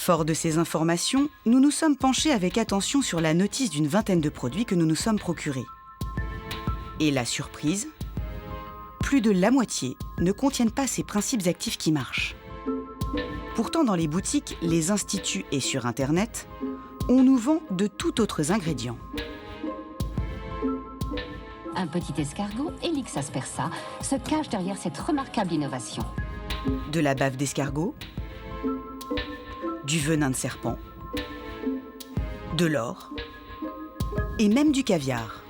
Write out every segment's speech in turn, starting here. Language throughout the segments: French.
Fort de ces informations, nous nous sommes penchés avec attention sur la notice d'une vingtaine de produits que nous nous sommes procurés. Et la surprise, plus de la moitié ne contiennent pas ces principes actifs qui marchent. Pourtant, dans les boutiques, les instituts et sur Internet, on nous vend de tout autres ingrédients. Un petit escargot, Helix aspersa, se cache derrière cette remarquable innovation. De la bave d'escargot, du venin de serpent, de l'or et même du caviar.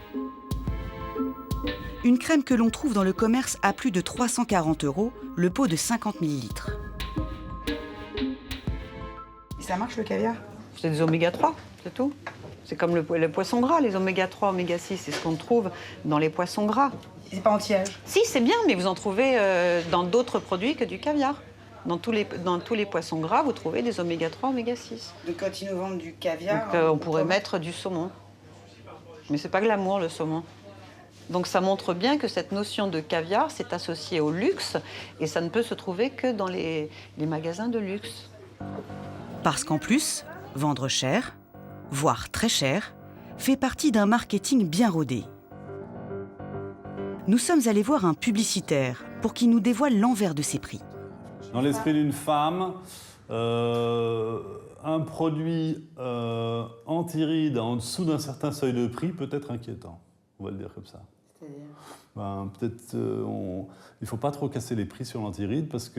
Une crème que l'on trouve dans le commerce à plus de 340 €, le pot de 50 ml. Et ça marche le caviar? C'est des oméga 3, c'est tout. C'est comme le poisson gras, les oméga 3, oméga 6, c'est ce qu'on trouve dans les poissons gras. C'est pas anti-âge? Si, c'est bien, mais vous en trouvez dans d'autres produits que du caviar. Dans tous les poissons gras, vous trouvez des oméga 3, oméga 6. Donc quand ils nous vendent du caviar... Donc, on pourrait mettre du saumon. Mais c'est pas glamour, le saumon. Donc ça montre bien que cette notion de caviar, c'est associé au luxe, et ça ne peut se trouver que dans les magasins de luxe. Parce qu'en plus, vendre cher, voire très cher, fait partie d'un marketing bien rodé. Nous sommes allés voir un publicitaire pour qu'il nous dévoile l'envers de ses prix. Dans l'esprit d'une femme, un produit anti-rides en dessous d'un certain seuil de prix peut être inquiétant. On va le dire comme ça. Peut-être il ne faut pas trop casser les prix sur l'anti-rides parce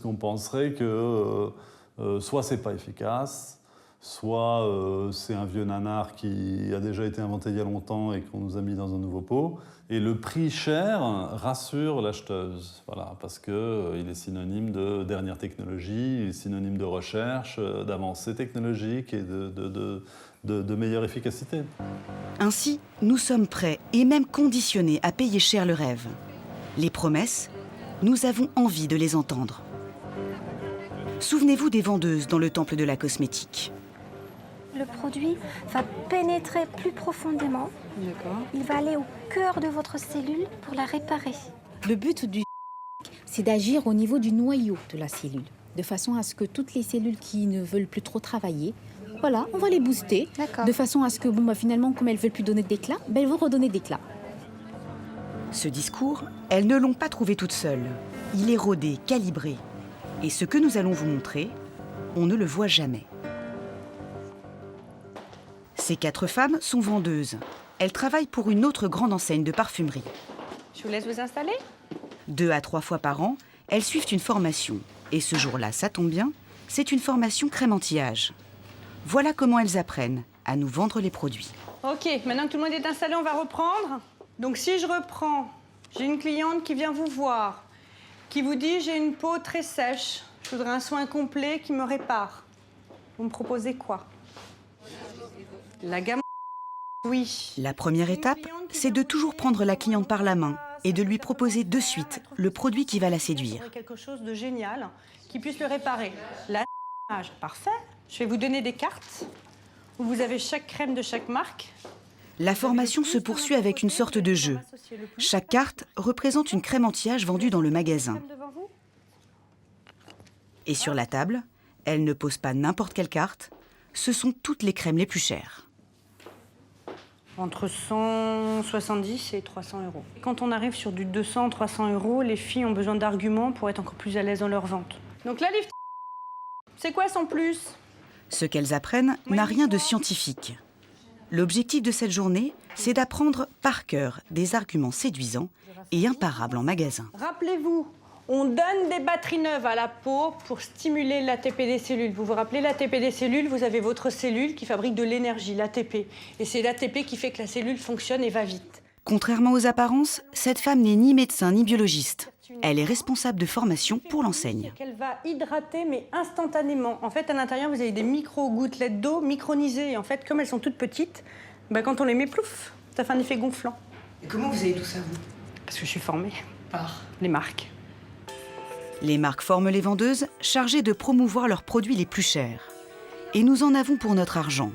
qu'on penserait que soit c'est pas efficace, soit c'est un vieux nanar qui a déjà été inventé il y a longtemps et qu'on nous a mis dans un nouveau pot. Et le prix cher rassure l'acheteuse, voilà, parce qu'il est synonyme de dernière technologie, il est synonyme de recherche, d'avancée technologique et de meilleure efficacité. Ainsi, nous sommes prêts et même conditionnés à payer cher le rêve. Les promesses, nous avons envie de les entendre. Souvenez-vous des vendeuses dans le temple de la cosmétique. Le produit va pénétrer plus profondément. Il va aller au cœur de votre cellule pour la réparer. Le but du c'est d'agir au niveau du noyau de la cellule, de façon à ce que toutes les cellules qui ne veulent plus trop travailler, voilà, on va les booster, de façon à ce que finalement, comme elles ne veulent plus donner d'éclat, elles vont redonner d'éclat. Ce discours, elles ne l'ont pas trouvé toutes seules. Il est rodé, calibré. Et ce que nous allons vous montrer, on ne le voit jamais. Ces 4 femmes sont vendeuses. Elles travaillent pour une autre grande enseigne de parfumerie. Je vous laisse vous installer. 2 à 3 fois par an, elles suivent une formation. Et ce jour-là, ça tombe bien, c'est une formation crème anti-âge. Voilà comment elles apprennent à nous vendre les produits. Ok, maintenant que tout le monde est installé, on va reprendre. Donc si je reprends, j'ai une cliente qui vient vous voir, qui vous dit j'ai une peau très sèche, je voudrais un soin complet qui me répare. Vous me proposez quoi? La gamme, oui. La première étape, c'est de toujours prendre la cliente par la main et de lui proposer de suite le produit qui va la séduire. Quelque chose de génial qui puisse le réparer. La parfait. Je vais vous donner des cartes où vous avez chaque crème de chaque marque. La formation se poursuit avec une sorte de jeu. Chaque carte représente une crème anti-âge vendue dans le magasin. Et sur la table, elle ne pose pas n'importe quelle carte, ce sont toutes les crèmes les plus chères. Entre 170 et 300 €. Quand on arrive sur du 200-300 €, les filles ont besoin d'arguments pour être encore plus à l'aise dans leur vente. Donc la livre, c'est quoi son plus? Ce qu'elles apprennent n'a rien de scientifique. L'objectif de cette journée, c'est d'apprendre par cœur des arguments séduisants et imparables en magasin. Rappelez-vous, on donne des batteries neuves à la peau pour stimuler l'ATP des cellules. Vous vous rappelez l'ATP des cellules? Vous avez votre cellule qui fabrique de l'énergie, l'ATP. Et c'est l'ATP qui fait que la cellule fonctionne et va vite. Contrairement aux apparences, cette femme n'est ni médecin ni biologiste. Elle est responsable de formation pour l'enseigne. Elle va hydrater, mais instantanément. En fait, à l'intérieur, vous avez des micro-gouttelettes d'eau micronisées. Et en fait, comme elles sont toutes petites, quand on les met, plouf, ça fait un effet gonflant. Et comment vous avez tout ça, vous? Parce que je suis formée Par les marques. Les marques forment les vendeuses chargées de promouvoir leurs produits les plus chers. Et nous en avons pour notre argent.